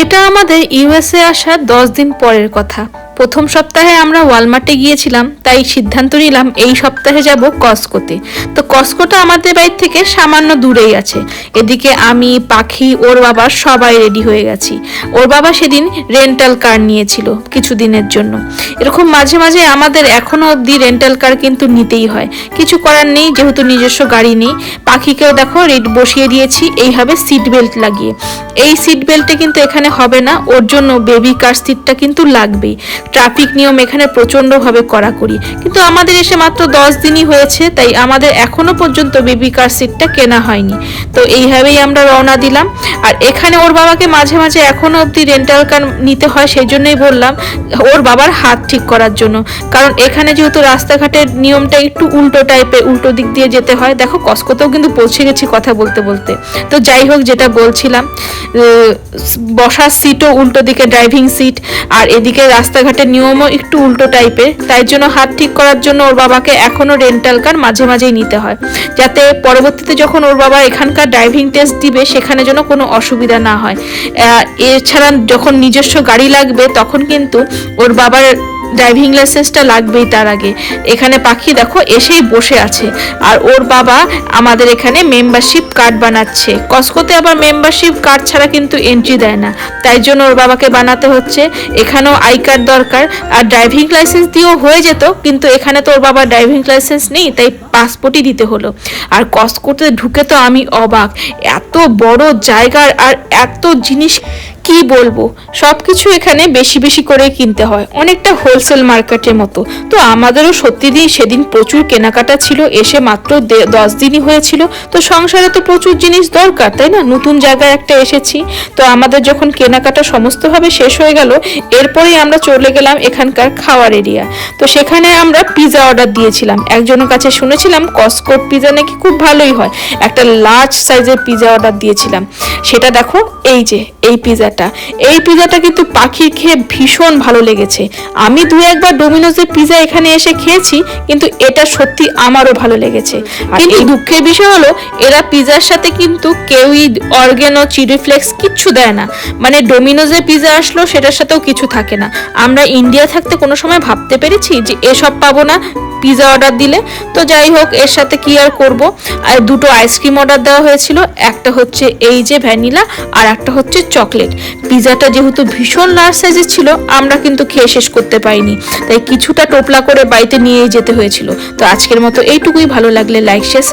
এটা আমাদের ইউএসএ আসার 10 দিন পরের কথা। প্রথম সপ্তাহে আমরা ওয়ালমার্টে গিয়েছিলাম, তাই সিদ্ধান্ত নিলাম এই সপ্তাহে যাব কস্কোতে। তো কস্কোটা আমাদের বাড়ি থেকে সামান্য দূরেই আছে। এদিকে আমি, পাখি, ওর বাবা সবাই রেডি হয়ে গেছি। ওর বাবা সেদিন রেন্টাল কার নিয়েছিল কিছুদিনের জন্য। এরকম মাঝে মাঝে আমাদের এখনো অবধি রেন্টাল কার কিন্তু নিতেই হয়, কিছু করার নেই, যেহেতু নিজস্ব গাড়ি নেই। পাখিকেও দেখো রেড বসিয়ে দিয়েছি এইভাবে সিট বেল্ট লাগিয়ে। এই সিট বেল্টে কিন্তু এখানে হবে না, ওর জন্য বেবি কার সিটটা কিন্তু লাগবেই। ট্রাফিক নিয়ম এখানে প্রচন্ডভাবে কড়াকড়ি, কিন্তু আমাদের এসে মাত্র 10 দিনই হয়েছে, তাই আমাদের এখনো পর্যন্ত বেবি কার সিটটা কেনা হয়নি। তো এইভাবেই আমরা রওনা দিলাম। আর এখানে ওর বাবাকে মাঝে মাঝে এখনো অবধি রেন্টাল কার নিতে হয়, সেই জন্যই বললাম ওর বাবার হাত ঠিক করার জন্য। কারণ এখানে যেহেতু রাস্তাঘাটের নিয়মটা একটু উল্টো টাইপের, উল্টো দিক দিয়ে যেতে হয়। দেখো কস্কোতেও কিন্তু পৌঁছে গেছি কথা বলতে বলতে। তো যাই হোক, যেটা বলছিলাম, বসার সিটও উল্টো দিকে, ড্রাইভিং সিট, আর এদিকে রাস্তাঘাটের নিয়মও একটু উল্টো টাইপের। তাই জন্য হাত ঠিক করার জন্য ওর বাবাকে এখনো রেন্টাল কার মাঝে মাঝেই নিতে হয়, যাতে পরবর্তীতে যখন ওর বাবা এখানকার ড্রাইভিং টেস্ট দিবে সেখানে যেন কোনো অসুবিধা না হয়। এছাড়া যখন নিজস্ব গাড়ি লাগবে তখন কিন্তু ওর বাবার ড্রাইভিং লাইসেন্সটা লাগবেই তার আগে। এখানে পাখি দেখো এসেই বসে আছে, আর ওর বাবা আমাদের এখানে মেম্বারশিপ কার্ড বানাচ্ছে। কস্কোতে আবার মেম্বারশিপ কার্ড ছাড়া কিন্তু এন্ট্রি দেয় না, তাই জন্য ওর বাবাকে বানাতে হচ্ছে। এখানেও আই কার্ড দরকার, আর ড্রাইভিং লাইসেন্স দিয়েও হয়ে যেত, কিন্তু এখানে তো ওর বাবার ড্রাইভিং লাইসেন্স নেই, তাই পাসপোর্টই দিতে হলো। আর কস্কোতে ঢুকে তো আমি অবাক, এত বড় জায়গার আর এত জিনিস, কি বলবো, সবকিছু এখানে বেশি বেশি করে কিনতে হয়, অনেকটা হোলসেল মার্কেটের মতো। তো আমাদেরও সত্যি সেদিন প্রচুর কেনাকাটা ছিল, এসে মাত্র 10 দিনই হয়েছিল। তো সংসারে তো প্রচুর জিনিস দরকার, তাই না? নতুন জায়গায় একটা এসেছি, তো আমাদের যখন কেনাকাটা সমস্তভাবে শেষ হয়ে গেল, এরপরেই আমরা চলে গেলাম এখানকার খাওয়ার এরিয়া। তো সেখানে আমরা পিৎজা অর্ডার দিয়েছিলাম। একজনের কাছে শুনেছিলাম কস্কোর পিৎজা নাকি খুব ভালোই হয়, একটা লার্জ সাইজের পিৎজা অর্ডার দিয়েছিলাম। সেটা দেখো, এই যে এই পিৎজাটা কিন্তু পাখির খেয়ে ভীষণ ভালো লেগেছে। আমি 2-1 বার ডোমিনোজের পিৎজা এখানে এসে খেয়েছি, কিন্তু এটা সত্যি আমারও ভালো লেগেছে। আর এই দুঃখের বিষয় হলো, এরা পিৎজার সাথে কিন্তু কেউই অর্গানো, চিলি ফ্লেক্স কিচ্ছু দেয় না। মানে ডোমিনোজের পিৎজা আসলো, সেটার সাথেও কিছু থাকে না। আমরা ইন্ডিয়া থাকতে কোনো সময় ভাবতে পেরেছি যে এসব পাবো না পিৎজা অর্ডার দিলে? তো যাই হোক, এর সাথে কি আর করব। আর 2টো আইসক্রিম অর্ডার দেওয়া হয়েছিল, একটা হচ্ছে এই যে ভ্যানিলা, আর একটা হচ্ছে চকলেট। পিৎজাটা যেহেতু ভীষণ লার্জ সাইজের ছিল, আমরা কিন্তু খেয়ে শেষ করতে পারিনি, তাই কিছুটা টোপলা করে বাড়িতে নিয়ে যেতে হয়েছিল। তো আজকের মতো এইটুকুই। ভালো লাগলে লাইক, শেয়ার,